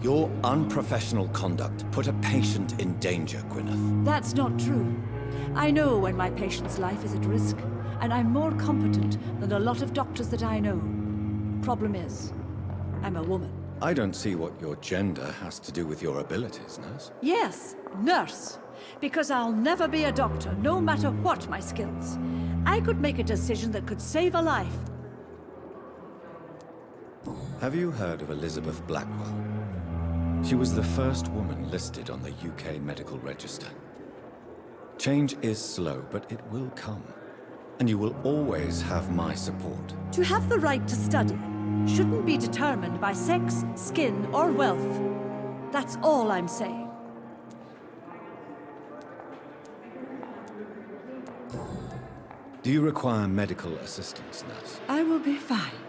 Your unprofessional conduct put a patient in danger, Gwyneth. That's not true. I know when my patient's life is at risk, and I'm more competent than a lot of doctors that I know. Problem is, I'm a woman. I don't see what your gender has to do with your abilities, nurse. Yes, nurse. Because I'll never be a doctor, no matter what my skills. I could make a decision that could save a life. Have you heard of Elizabeth Blackwell? She was the first woman listed on the UK Medical Register. Change is slow, but it will come. And you will always have my support. To have the right to study shouldn't be determined by sex, skin, or wealth. That's all I'm saying. Do you require medical assistance, nurse? I will be fine,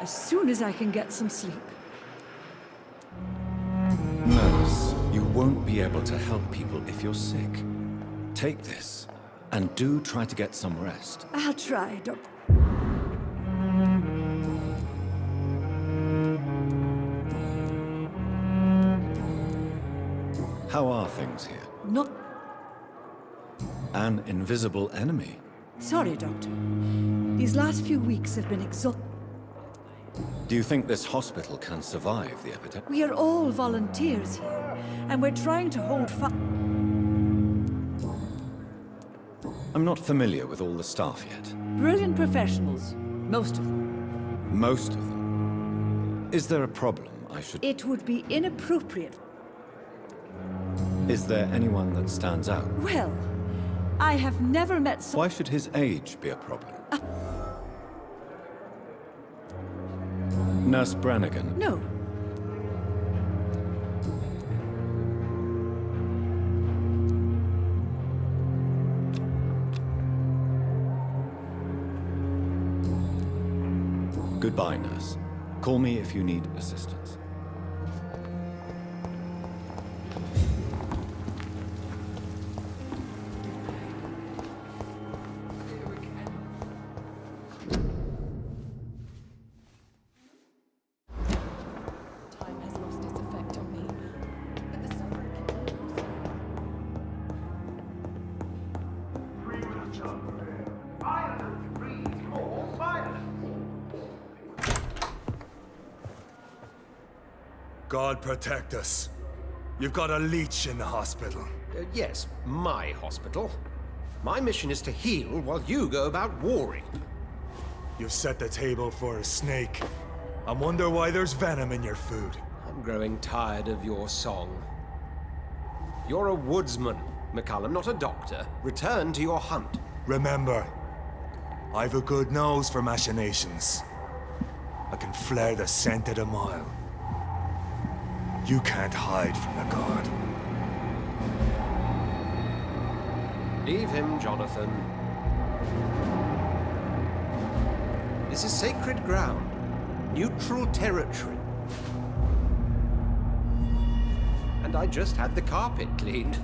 as soon as I can get some sleep. Nurse, you won't be able to help people if you're sick. Take this, and do try to get some rest. I'll try, Doctor. How are things here? Not... An invisible enemy? Sorry, Doctor. These last few weeks have been exhausting. Do you think this hospital can survive the epidemic? We are all volunteers here, and we're trying to hold I'm not familiar with all the staff yet. brilliant professionals, most of them. Most of them. Is there a problem I should... It would be inappropriate. Is there anyone that stands out? Well, I have never met someone... Why should his age be a problem? Nurse Brannigan. No. Goodbye, nurse. Call me if you need assistance. Time has lost its effect on me. But the suffering Violence breeds more violence. God protect us. You've got a leech in the hospital. Yes, my hospital. My mission is to heal while you go about warring. You've set the table for a snake. I wonder why there's venom in your food. I'm growing tired of your song. You're a woodsman, McCallum, not a doctor. Return to your hunt. Remember, I've a good nose for machinations. I can flare the scent at a mile. You can't hide from the God. Leave him, Jonathan. This is sacred ground. Neutral territory. And I just had the carpet cleaned.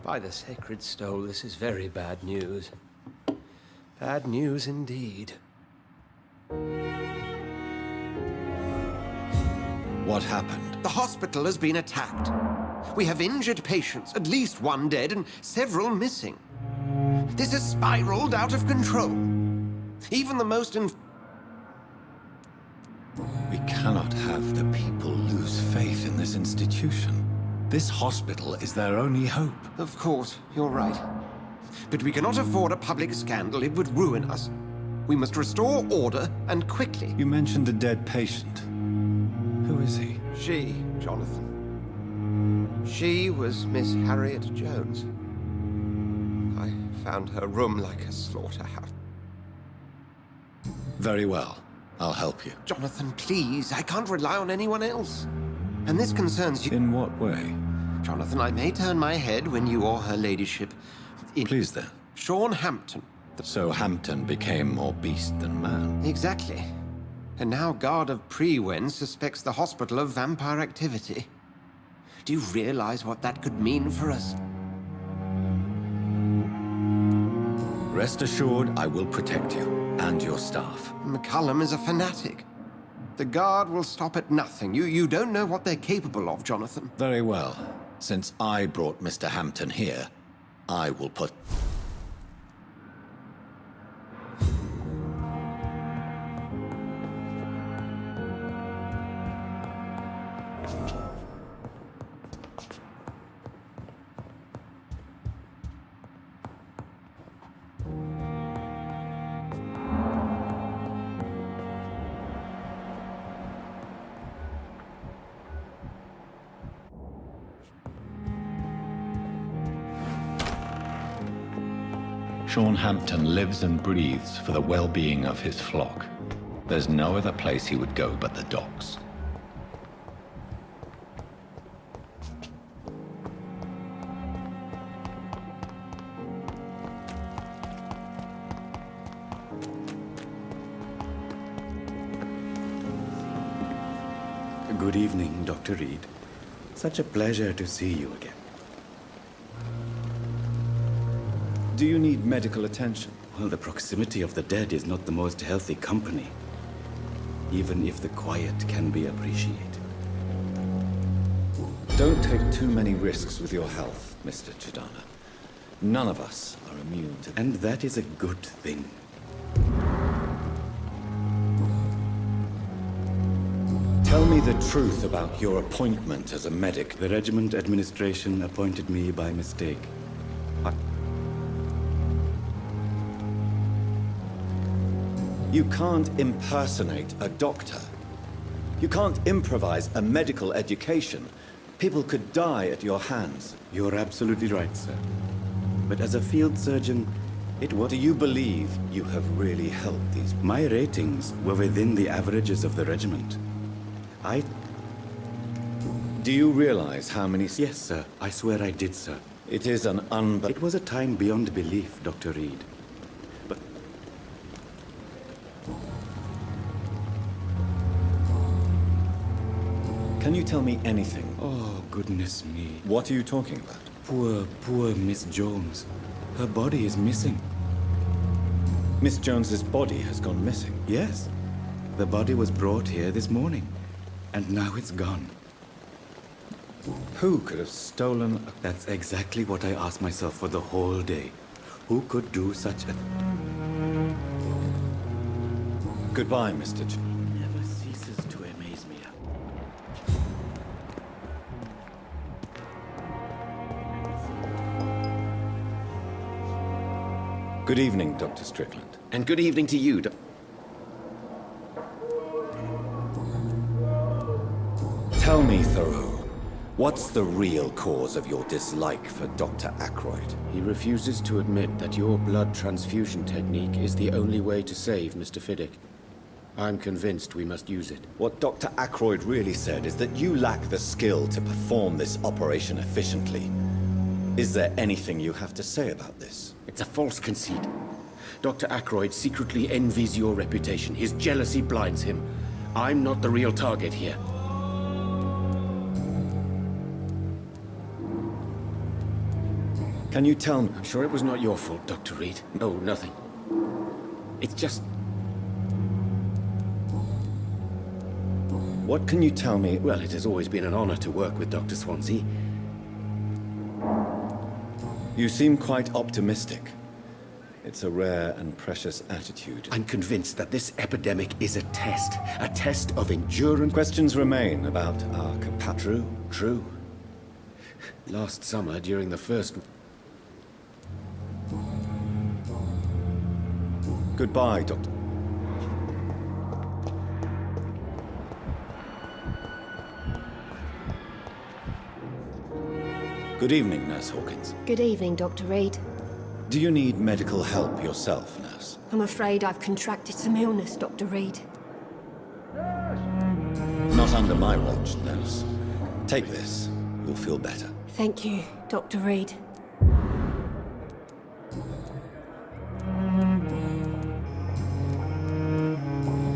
By the sacred stole, this is very bad news. Bad news indeed. What happened? The hospital has been attacked. We have injured patients, at least one dead and several missing. This has spiraled out of control. Even the most We cannot have the people lose faith in this institution. This hospital is their only hope. Of course, you're right. But we cannot afford a public scandal. It would ruin us. We must restore order, and quickly. You mentioned a dead patient. Who is he? She, Jonathan. She was Miss Harriet Jones. I found her room like a slaughterhouse. Very well. I'll help you. Jonathan, please. I can't rely on anyone else. And this concerns you. In what way? Jonathan, I may turn my head when you or her ladyship... Please then. Sean Hampton. So Hampton became more beast than man. Exactly. And now Guard of Prewen suspects the hospital of vampire activity. Do you realize what that could mean for us? Rest assured, I will protect you and your staff. McCullum is a fanatic. The Guard will stop at nothing. You don't know what they're capable of, Jonathan. Very well. Since I brought Mr. Hampton here, I will put... Sean Hampton lives and breathes for the well-being of his flock. There's no other place he would go but the docks. Good evening, Dr. Reed. Such a pleasure to see you again. Do you need medical attention? Well, the proximity of the dead is not the most healthy company, even if the quiet can be appreciated. Don't take too many risks with your health, Mr. Chidana. None of us are immune to... And that is a good thing. Tell me the truth about your appointment as a medic. The regiment administration appointed me by mistake. You can't impersonate a doctor. You can't improvise a medical education. People could die at your hands. You're absolutely right, sir. But as a field surgeon, Do you believe you have really helped these... My ratings were within the averages of the regiment. Do you realize how many... Yes, sir. I swear I did, sir. It is an It was a time beyond belief, Dr. Reed. But... Can you tell me anything? Oh, goodness me. What are you talking about? Poor Miss Jones. Her body is missing. Miss Jones's body has gone missing. Yes. The body was brought here this morning. And now it's gone. Who could have stolen a... That's exactly what I asked myself for the whole day. Who could do such a... Goodbye, Mr. Never ceases to amaze me. Good evening, Dr. Strickland. And good evening to you, Tell me, Thoreau, what's the real cause of your dislike for Dr. Ackroyd? He refuses to admit that your blood transfusion technique is the only way to save Mr. Fiddick. I'm convinced we must use it. What Dr. Ackroyd really said is that you lack the skill to perform this operation efficiently. Is there anything you have to say about this? It's a false conceit. Dr. Ackroyd secretly envies your reputation. His jealousy blinds him. I'm not the real target here. Can you tell me? I'm sure it was not your fault, Dr. Reed. No, nothing. It's just... What can you tell me? Well, it has always been an honor to work with Dr. Swansea. You seem quite optimistic. It's a rare and precious attitude. I'm convinced that this epidemic is a test of endurance. Questions remain about our capacity. True. Last summer, during the first... Goodbye, Doctor. Good evening, Nurse Hawkins. Good evening, Dr. Reed. Do you need medical help yourself, Nurse? I'm afraid I've contracted some illness, Dr. Reed. Not under my watch, Nurse. Take this. You'll feel better. Thank you, Dr. Reed.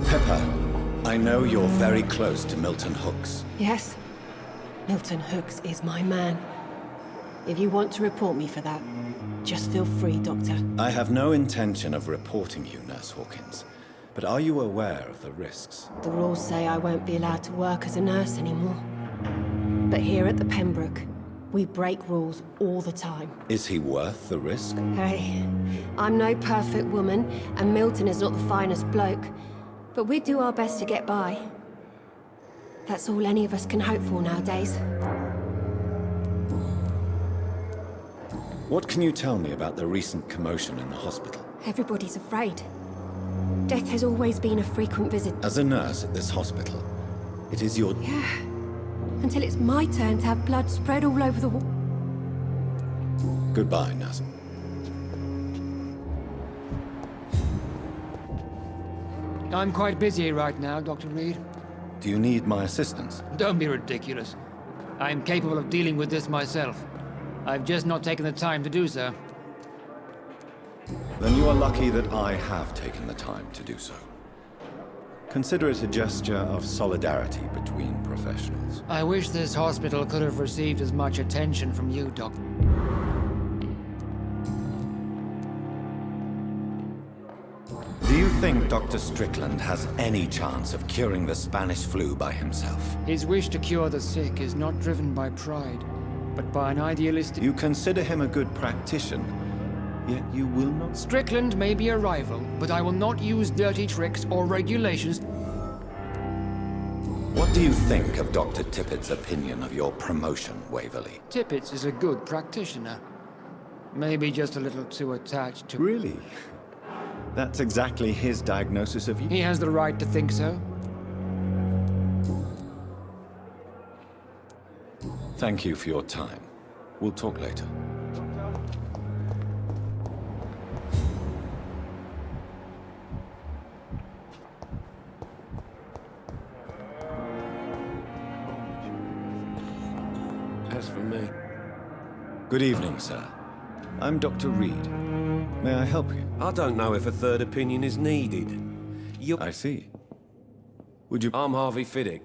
Pepper, I know you're very close to Milton Hooks. Yes? Milton Hooks is my man. If you want to report me for that, Just feel free, Doctor. I have no intention of reporting you, Nurse Hawkins. But are you aware of the risks? The rules say I won't be allowed to work as a nurse anymore. But here at the Pembroke, we break rules all the time. Is he worth the risk? Hey, I'm no perfect woman, and Milton is not the finest bloke. But we do our best to get by. That's all any of us can hope for nowadays. What can you tell me about the recent commotion in the hospital? Everybody's afraid. Death has always been a frequent visit. As a nurse at this hospital, it is your... Yeah. Until it's my turn to have blood spread all over the wall. Goodbye, nurse. I'm quite busy right now, Dr. Reed. Do you need my assistance? Don't be ridiculous. I'm capable of dealing with this myself. I've just not taken the time to do so. Then you are lucky that I have taken the time to do so. Consider it a gesture of solidarity between professionals. I wish this hospital could have received as much attention from you, Doc. Do you think Dr. Strickland has any chance of curing the Spanish flu by himself? His wish to cure the sick is not driven by pride, but by an idealistic... You consider him a good practitioner, yet you will not... Strickland may be a rival, but I will not use dirty tricks or regulations. What do you think of Dr. Tippett's opinion of your promotion, Waverley? Tippett is a good practitioner. Maybe just a little too attached to... Really? That's exactly his diagnosis of you? He has the right to think so. Thank you for your time. We'll talk later. As for me... Good evening, sir. I'm Dr. Reed. May I help you? I don't know if a third opinion is needed. I see. Would you... I'm Harvey Fiddick.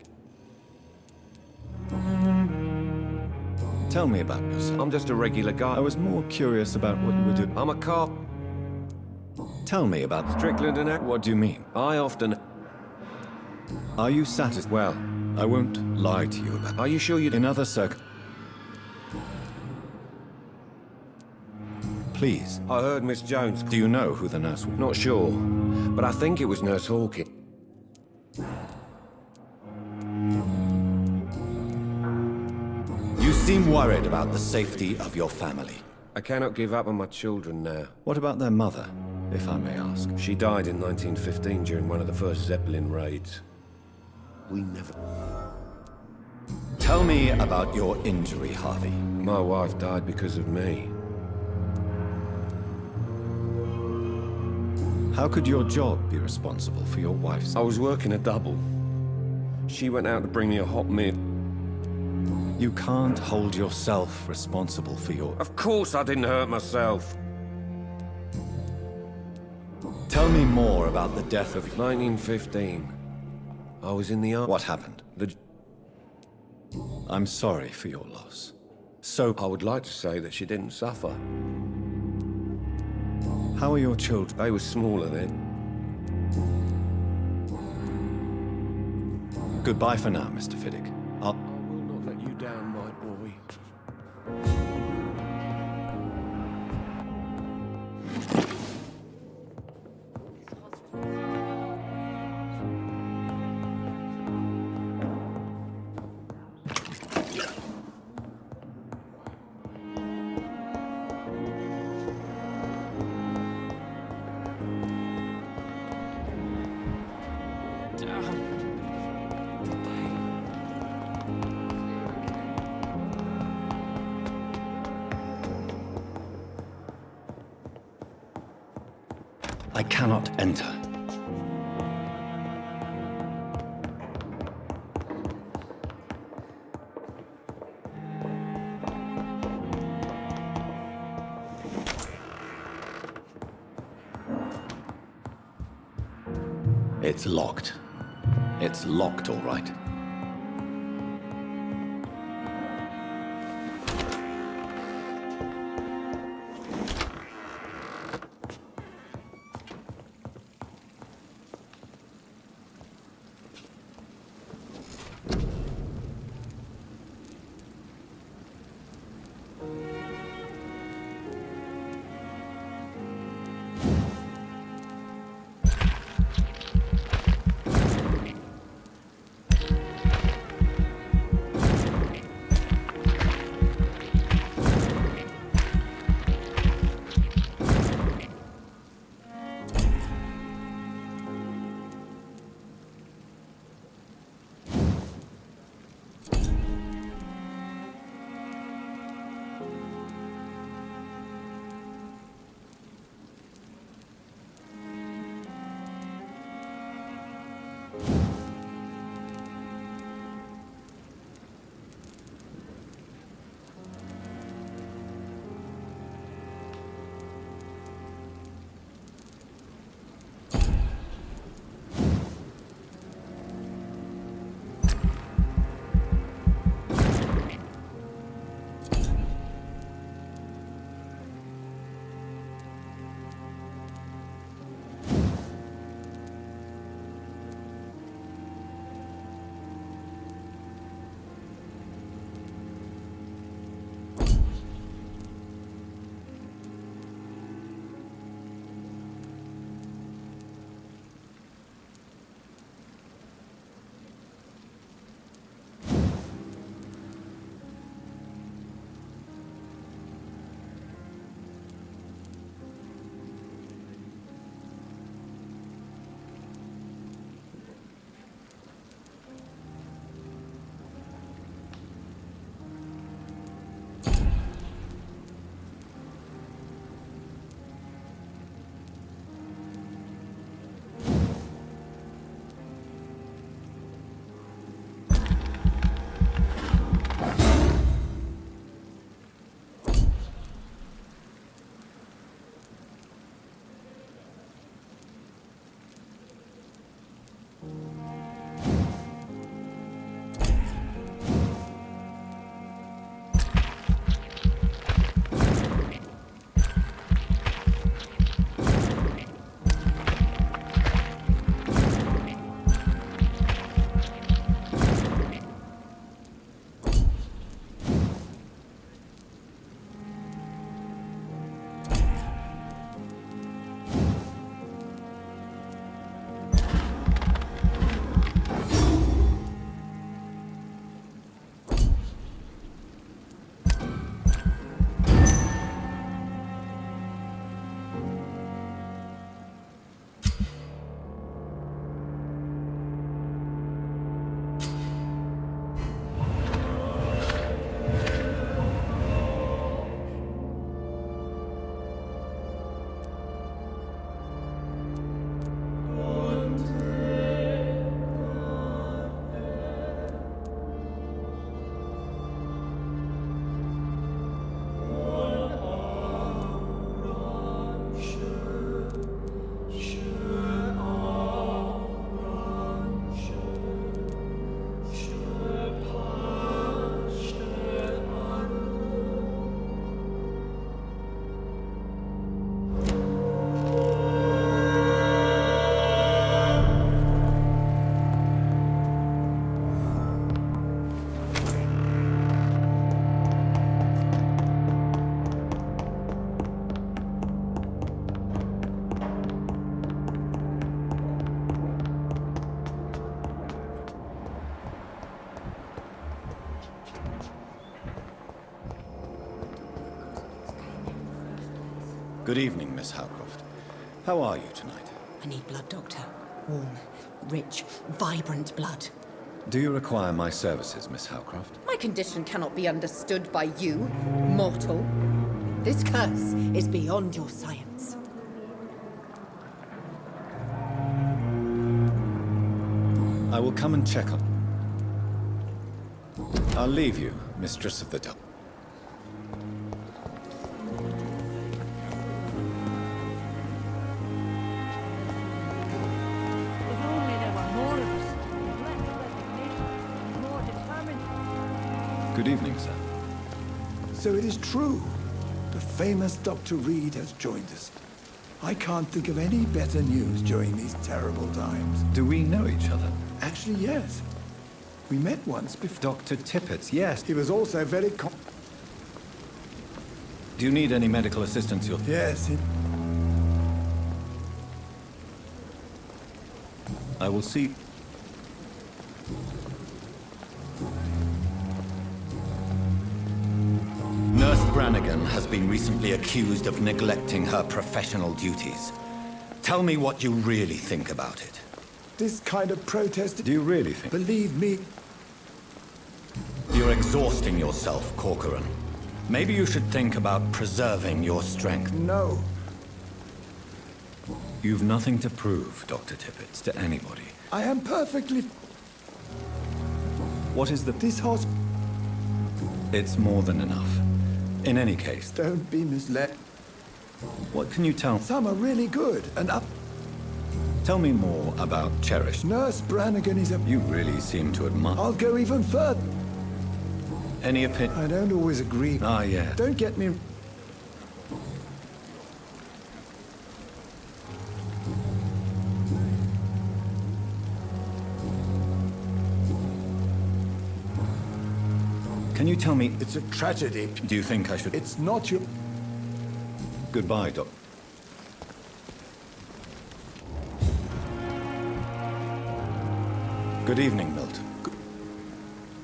Tell me about yourself. I'm just a regular guy. I was more curious about what you were doing. I'm a cop. Tell me about... Strickland and... What do you mean? I often... Are you satisfied? Well, I won't lie to you about... Are you sure you... In other Please. I heard Miss Jones. Do you know who the nurse was? Not sure, but I think it was Nurse Hawkins. You seem worried about the safety of your family. I cannot give up on my children now. What about their mother, if I may ask? She died in 1915 during one of the first Zeppelin raids. We never... Tell me about your injury, Harvey. My wife died because of me. How could your job be responsible for your wife's... I was working a double. She went out to bring me a hot meal. You can't hold yourself responsible for your... Of course I didn't hurt myself. Tell me more about the death of... 1915. I was in the army. What happened? I'm sorry for your loss. So... I would like to say that she didn't suffer. How are your children? They were smaller then. Goodbye for now, Mr. Fiddick. I will not let you down, my boy. I cannot enter. It's locked. It's locked, all right. Good evening, Miss Howcroft. How are you tonight? I need blood, Doctor. Warm, rich, vibrant blood. Do you require my services, Miss Howcroft? My condition cannot be understood by you, mortal. This curse is beyond your science. I will come and check on... I'll leave you, Mistress of the Double. If only there were more of us. Less resignation, more determined. Good evening, sir. So it is true. The famous Dr. Reed has joined us. I can't think of any better news during these terrible times. Do we know each other? Actually, yes. We met once before. Dr. Tippett, yes. He was also very Do you need any medical assistance yourself? Yes, I will see... Nurse Brannigan has been recently accused of neglecting her professional duties. Tell me what you really think about it. This kind of protest... Do you really think... Believe me... You're exhausting yourself, Corcoran. Maybe you should think about preserving your strength. No. You've nothing to prove, Dr. Tippett, to anybody. I am perfectly... What is the... This hospital... It's more than enough. In any case... Don't be misled. What can you tell... Some are really good, and up... Tell me more about Cherish. Nurse Brannigan is a... You really seem to admire... I'll go even further. Any opinion? I don't always agree. Ah, yeah. Don't get me... Can you tell me... It's a tragedy. Do you think I should... It's not your... Goodbye, Doc. Good evening, Milton.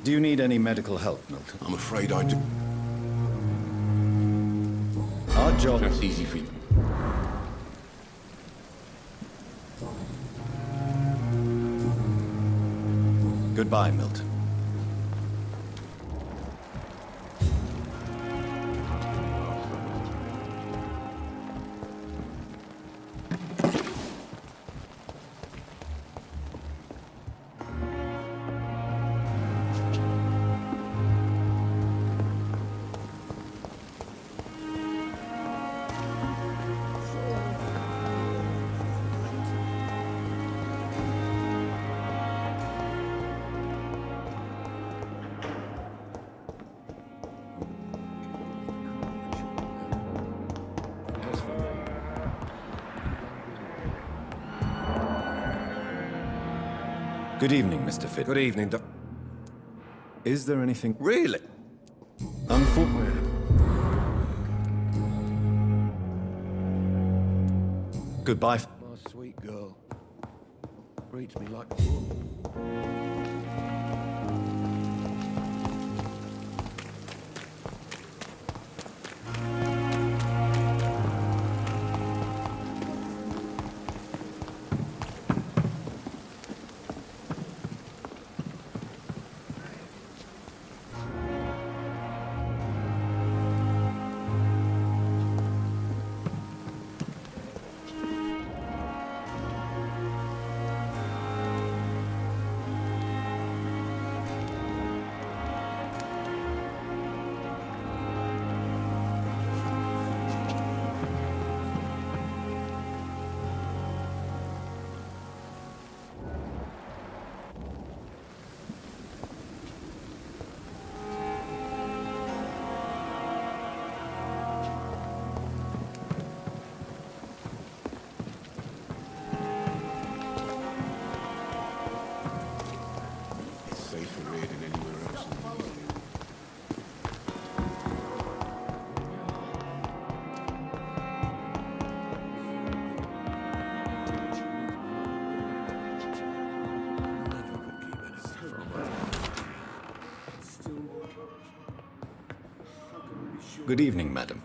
Do you need any medical help, Milton? I'm afraid I do. Our job... That's easy for you. Goodbye, Milton. Good evening, Mr. Fitt. Good evening, Doc. Is there anything... Really? Unfortunately... Goodbye. My sweet girl. Treats me like a woman. Good evening, madam.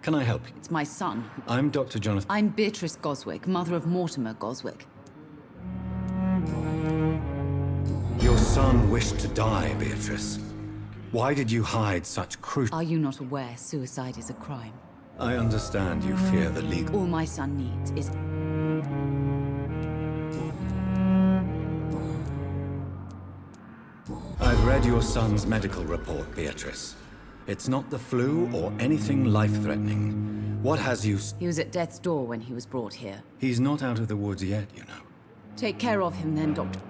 Can I help you? It's my son. I'm Dr. Jonathan. I'm Beatrice Goswick, mother of Mortimer Goswick. Your son wished to die, Beatrice. Why did you hide such crucial... Are you not aware suicide is a crime? I understand you fear the legal... All my son needs is... I've read your son's medical report, Beatrice. It's not the flu or anything life-threatening. What has you... He was at death's door when he was brought here. He's not out of the woods yet, you know. Take care of him then, Doctor.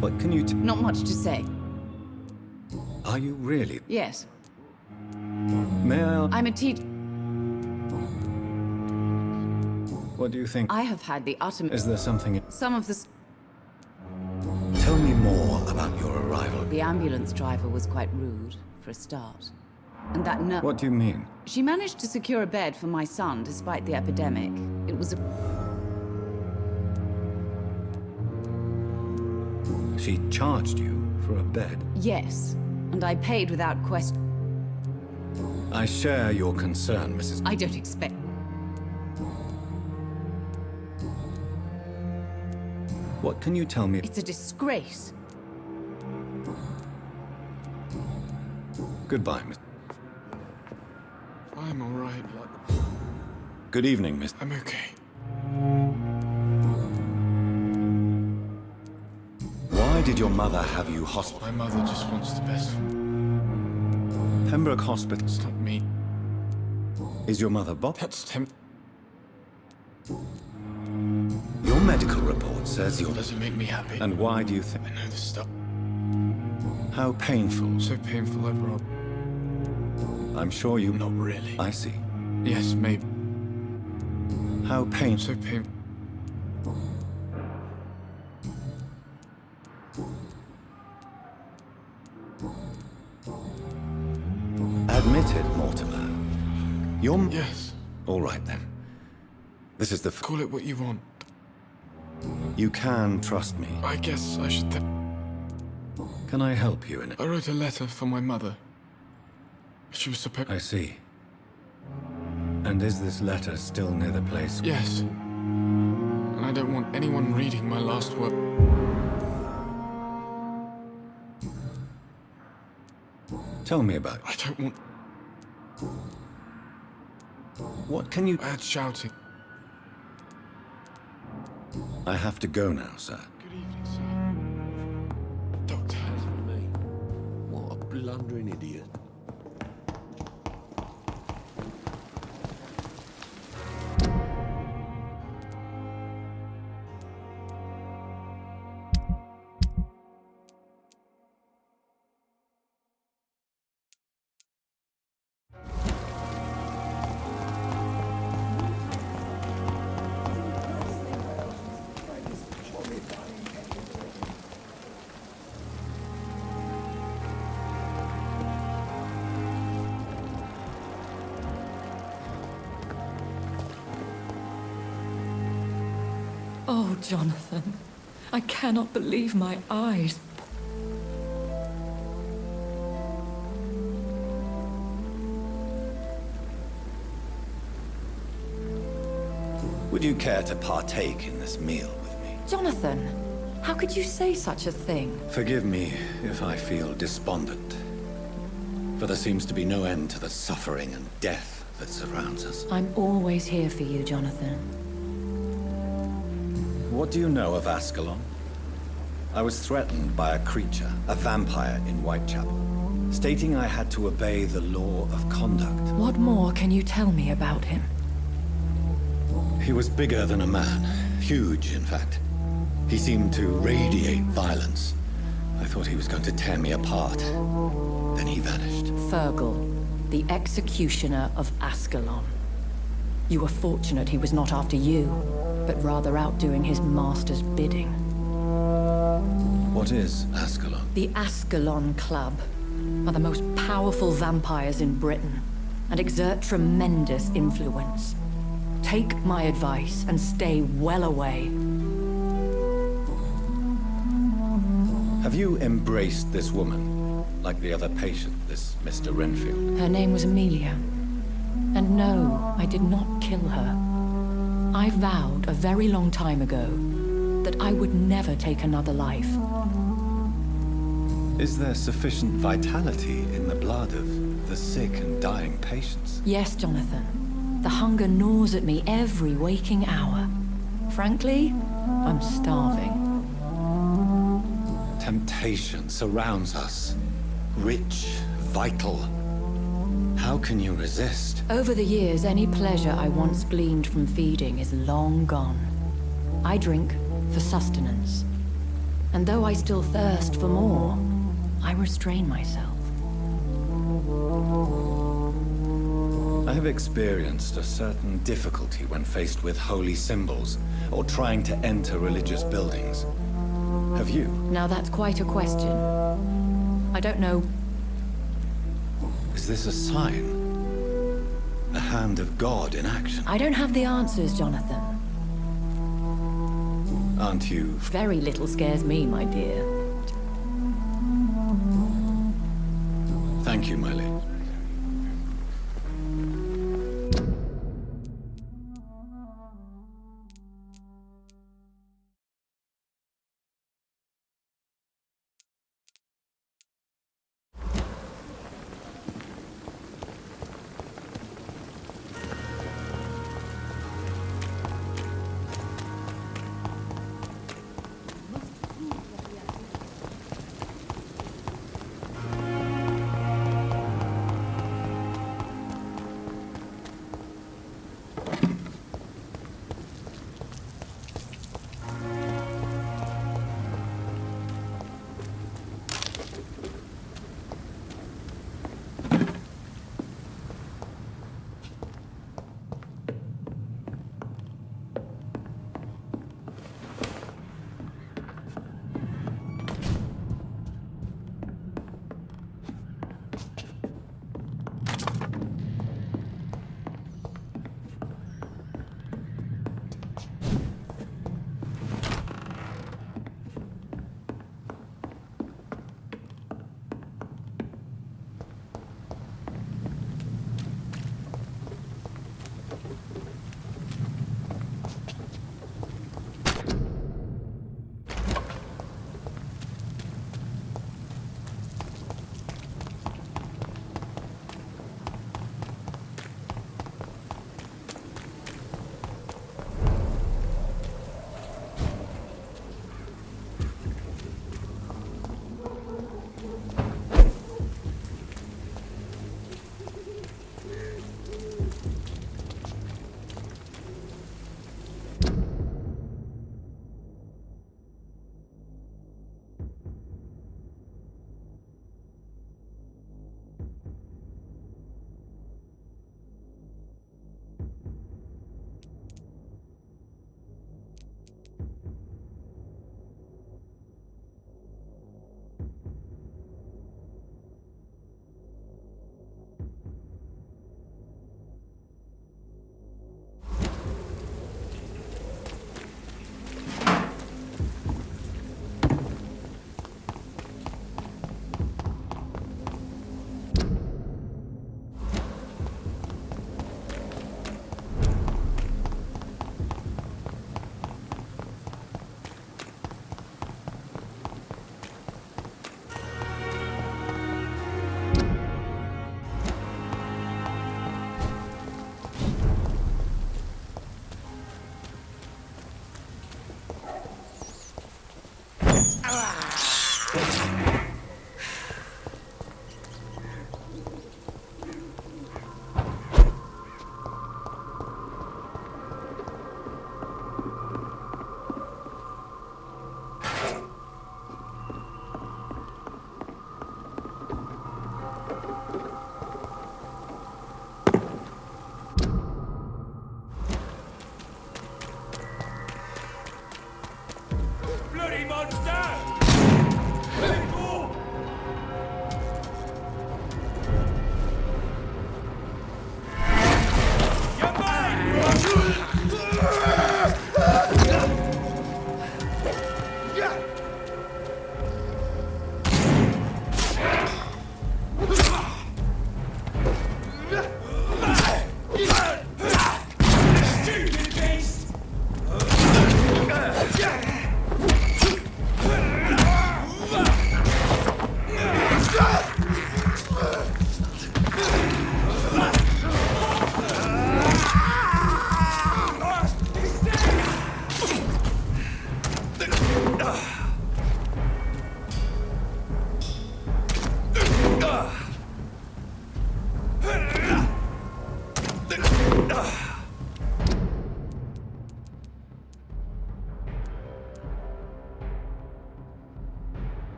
What can you... Not much to say. Are you really? Yes. May I... I'm a teacher. What do you think? I have had the utter... Is there something... Some of the... Tell me more about your arrival. The ambulance driver was quite rude, for a start. And that nurse... What do you mean? She managed to secure a bed for my son despite the epidemic. It was a... She charged you for a bed? Yes, and I paid without question. I share your concern, Mrs. I don't expect... What can you tell me? It's a disgrace. Goodbye, Miss... I'm all right. Good evening, Miss... I'm okay. Why did your mother have you hospital? My mother just wants the best. Pembroke Hospital. It's not me. Is your mother Bob? That's Tim. Your medical report says you're... Does it make me happy? And why do you think... I know this stuff. How painful. So painful overall. I'm sure you... Not really. I see. Yes, maybe. How painful. So painful. Admit it, Mortimer. You're... Yes. All right, then. This is the... Call it what you want. You can trust me. I guess I should... Can I help you in it? I wrote a letter for my mother. She was supposed... I see. And is this letter still near the place? Yes. And I don't want anyone reading my last word. Tell me about it. I don't want... What can you... I had shouting. I have to go now, sir. Good evening, sir. Doctor. What a blundering idiot. Oh, Jonathan, I cannot believe my eyes. Would you care to partake in this meal with me? Jonathan, how could you say such a thing? Forgive me if I feel despondent. For there seems to be no end to the suffering and death that surrounds us. I'm always here for you, Jonathan. What do you know of Ascalon? I was threatened by a creature, a vampire in Whitechapel, stating I had to obey the law of conduct. What more can you tell me about him? He was bigger than a man. Huge, in fact. He seemed to radiate violence. I thought he was going to tear me apart. Then he vanished. Fergal, the executioner of Ascalon. You were fortunate he was not after you, but rather out doing his master's bidding. What is Ascalon? The Ascalon Club are the most powerful vampires in Britain and exert tremendous influence. Take my advice and stay well away. Have you embraced this woman, like the other patient, this Mr. Renfield? Her name was Amelia. And no, I did not kill her. I vowed a very long time ago that I would never take another life. Is there sufficient vitality in the blood of the sick and dying patients? Yes, Jonathan. The hunger gnaws at me every waking hour. Frankly, I'm starving. Temptation surrounds us. Rich, vital. How can you resist? Over the years, any pleasure I once gleaned from feeding is long gone. I drink for sustenance. And though I still thirst for more, I restrain myself. I have experienced a certain difficulty when faced with holy symbols or trying to enter religious buildings. Have you? Now that's quite a question. I don't know. Is this a sign? The hand of God in action? I don't have the answers, Jonathan. Aren't you? Very little scares me, my dear. Thank you, my lady.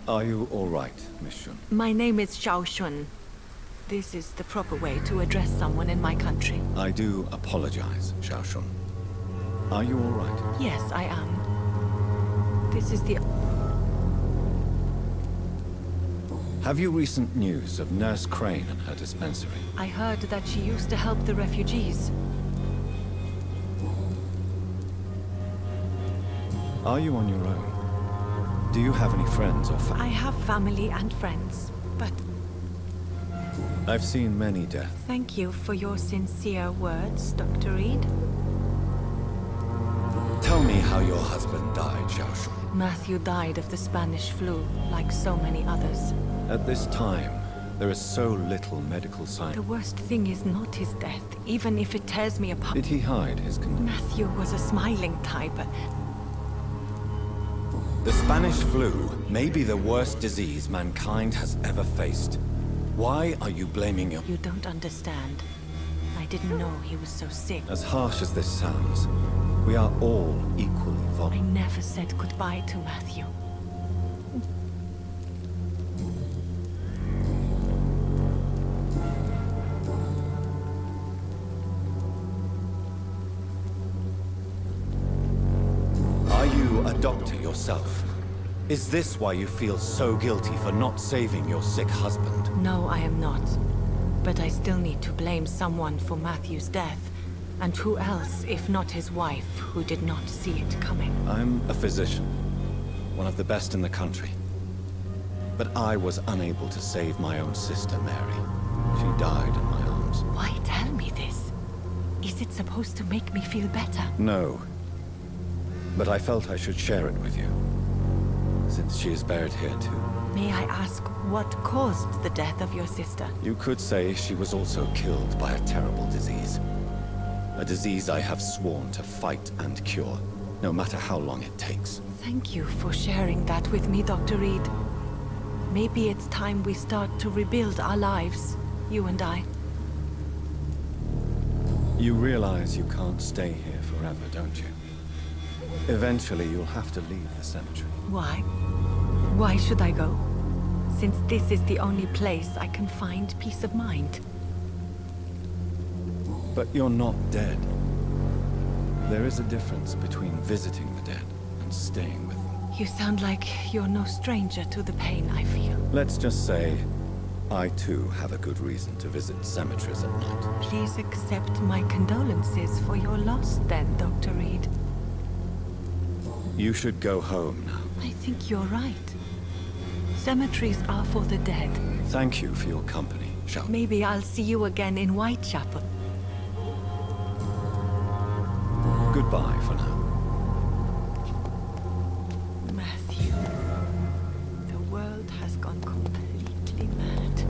Are you all right, Miss Shun? My name is Xiao Shun. This is the proper way to address someone in my country. I do apologize, Xiao Shun. Are you all right? Yes, I am. This is the... Have you recent news of Nurse Crane and her dispensary? I heard that she used to help the refugees. Are you on your own? Do you have any friends or family? I have family and friends, but... I've seen many deaths. Thank you for your sincere words, Dr. Reed. Tell me how your husband died, Xiao Shun. Matthew died of the Spanish flu, like so many others. At this time, there is so little medical science. The worst thing is not his death, even if it tears me apart. Did he hide his condition? Matthew was a smiling type. The Spanish flu may be the worst disease mankind has ever faced. Why are you blaming your... You don't understand. I didn't know he was so sick. As harsh as this sounds, we are all equally vulnerable. I never said goodbye to Matthew. Are you a doctor yourself? Is this why you feel so guilty for not saving your sick husband? No, I am not. But I still need to blame someone for Matthew's death. And who else, if not his wife, who did not see it coming? I'm a physician, one of the best in the country. But I was unable to save my own sister, Mary. She died in my arms. Why tell me this? Is it supposed to make me feel better? No. But I felt I should share it with you, since she is buried here too. May I ask what caused the death of your sister? You could say she was also killed by a terrible disease. A disease I have sworn to fight and cure, no matter how long it takes. Thank you for sharing that with me, Dr. Reed. Maybe it's time we start to rebuild our lives, you and I. You realize you can't stay here forever, don't you? Eventually, you'll have to leave the cemetery. Why? Why should I go? Since this is the only place I can find peace of mind. But you're not dead. There is a difference between visiting the dead and staying with them. You sound like you're no stranger to the pain I feel. Let's just say, I too have a good reason to visit cemeteries at night. Please accept my condolences for your loss then, Dr. Reed. You should go home now. I think you're right. Cemeteries are for the dead. Thank you for your company, Shao. Maybe I'll see you again in Whitechapel. Goodbye for now. Matthew. The world has gone completely mad.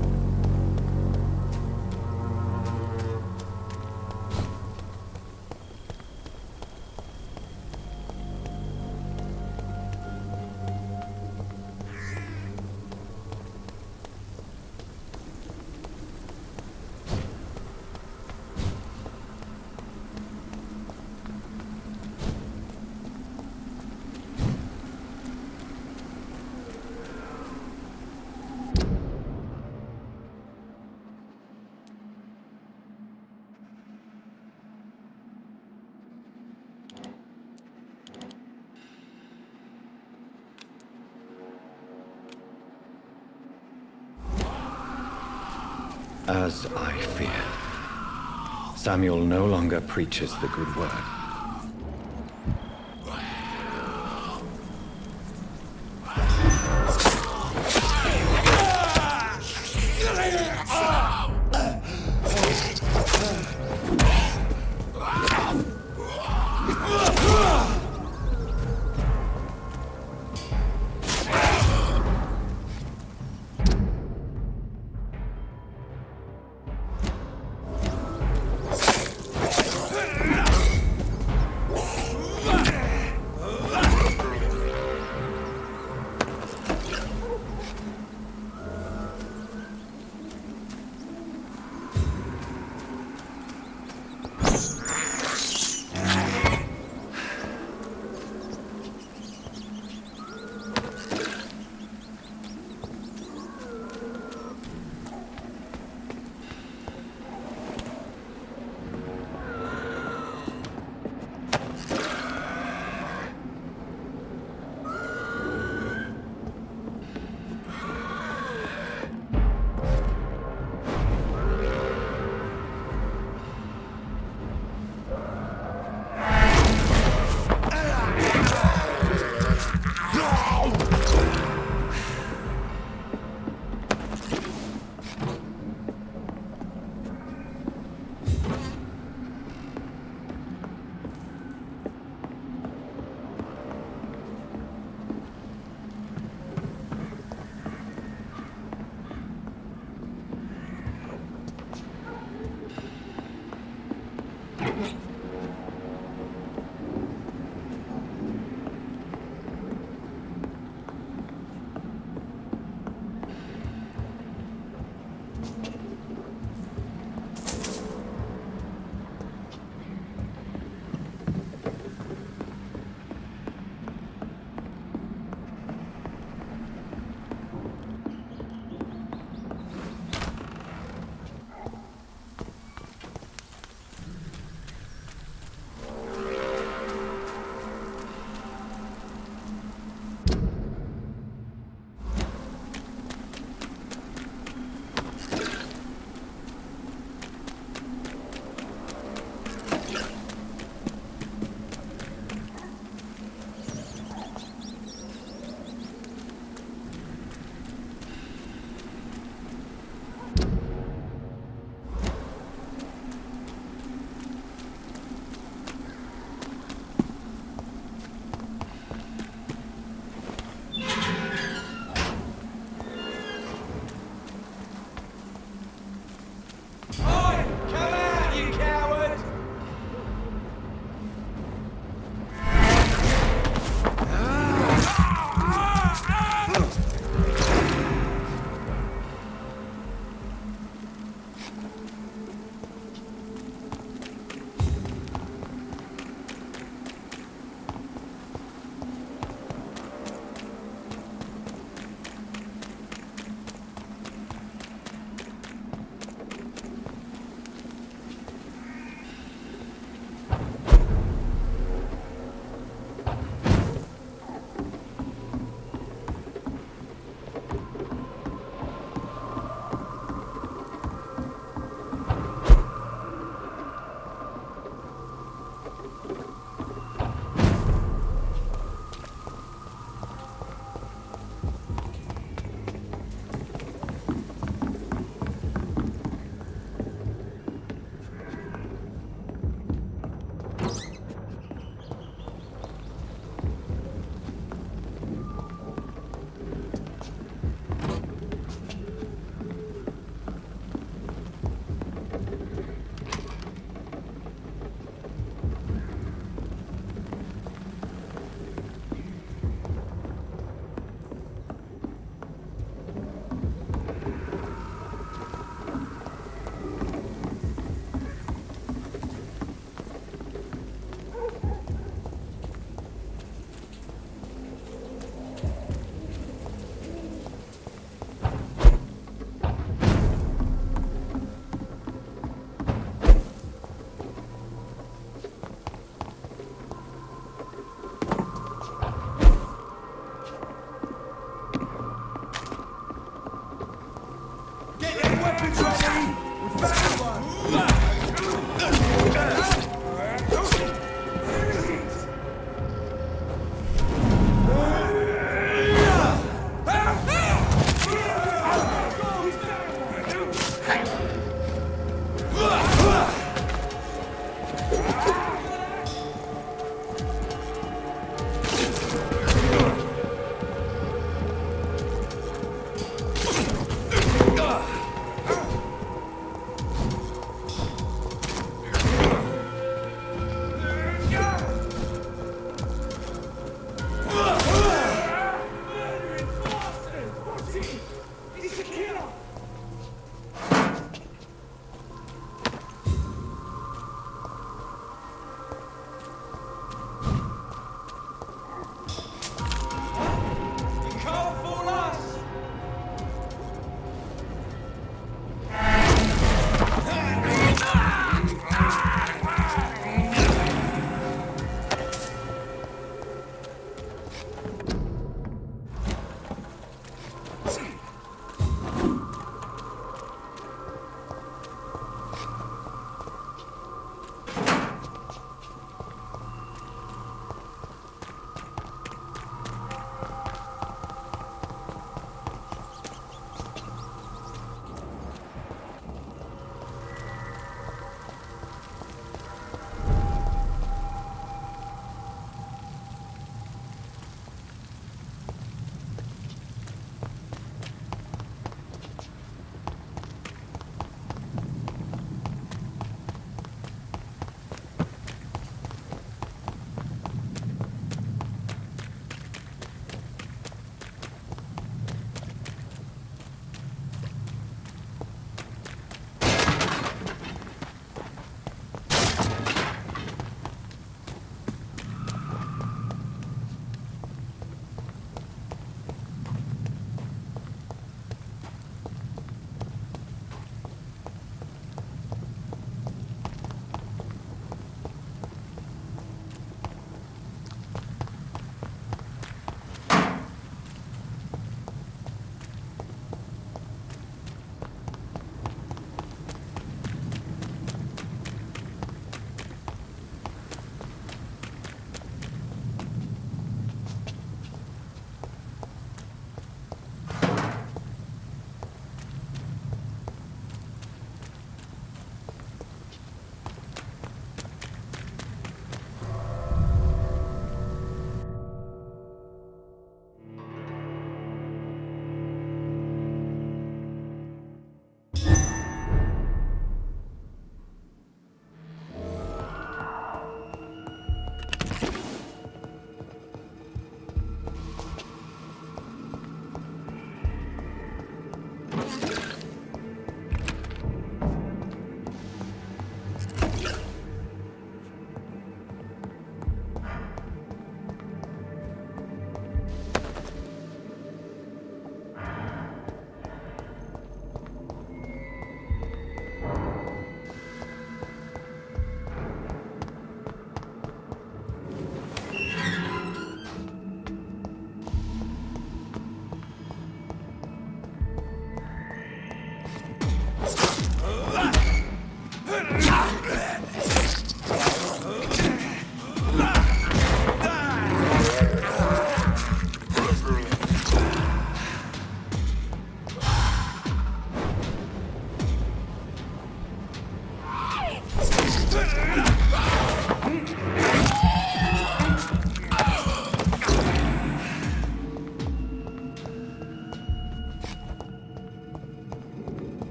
As I feared. Samuel no longer preaches the good word.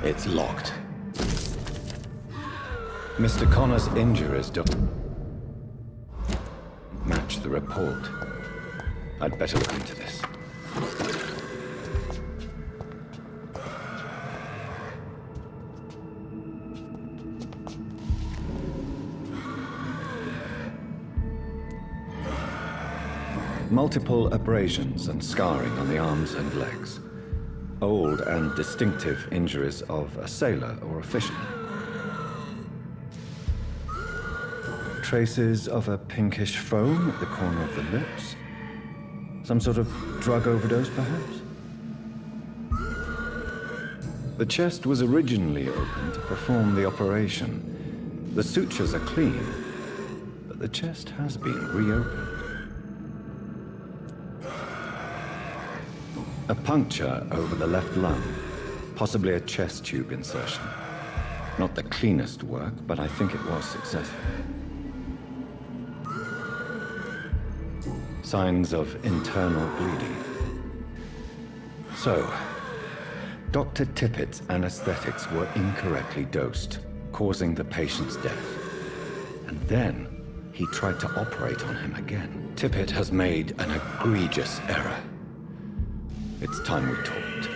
It's locked. Mr. Connor's injuries don't match the report. I'd better look into this. Multiple abrasions and scarring on the arms and legs. Old and distinctive injuries of a sailor or a fisherman. Traces of a pinkish foam at the corner of the lips. Some sort of drug overdose, perhaps? The chest was originally open to perform the operation. The sutures are clean, but the chest has been reopened. A puncture over the left lung, possibly a chest tube insertion. Not the cleanest work, but I think it was successful. Signs of internal bleeding. So, Dr. Tippett's anesthetics were incorrectly dosed, causing the patient's death. And then, he tried to operate on him again. Tippett has made an egregious error. It's time we talked.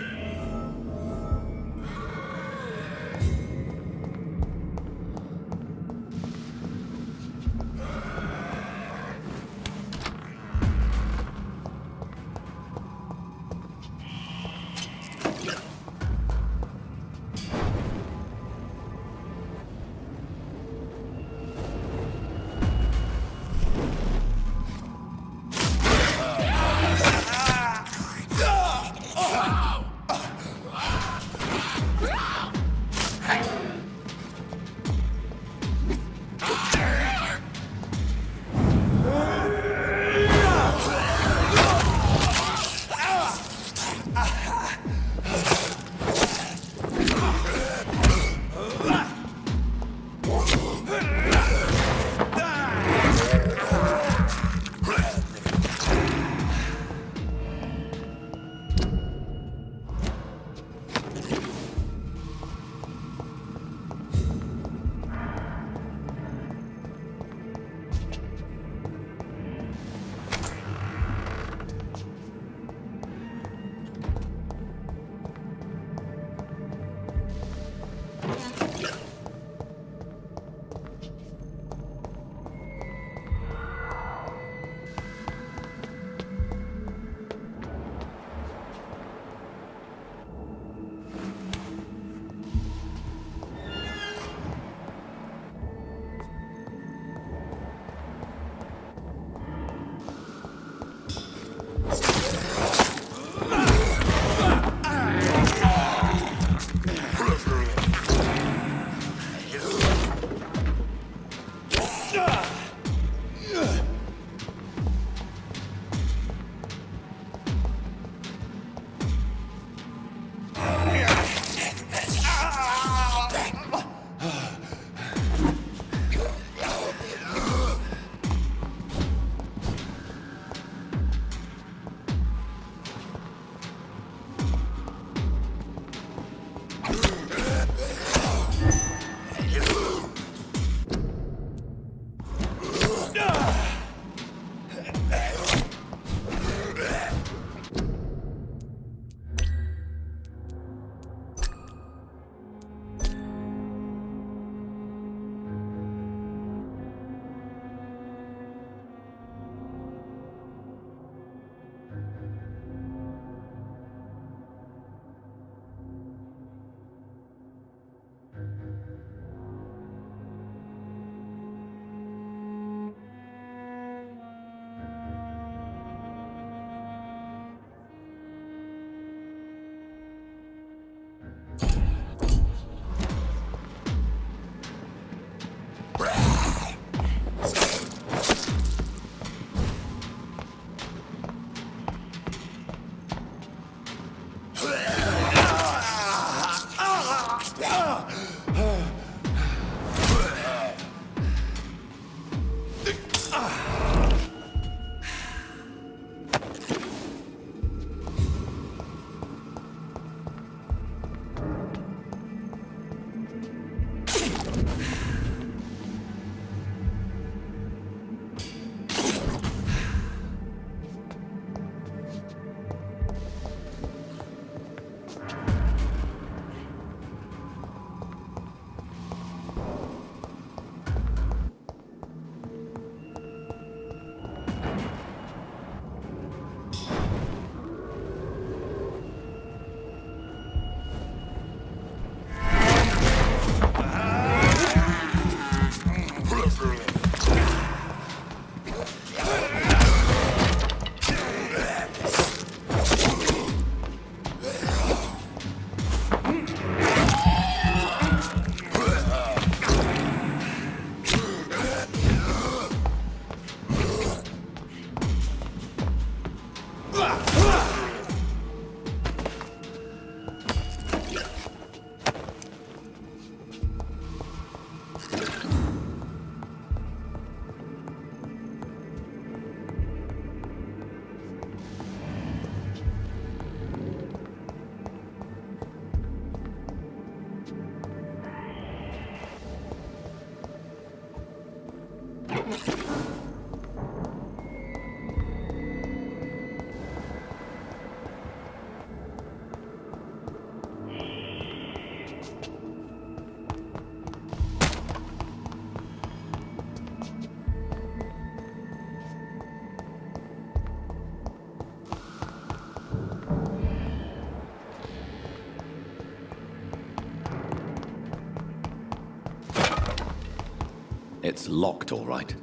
It's locked, all right.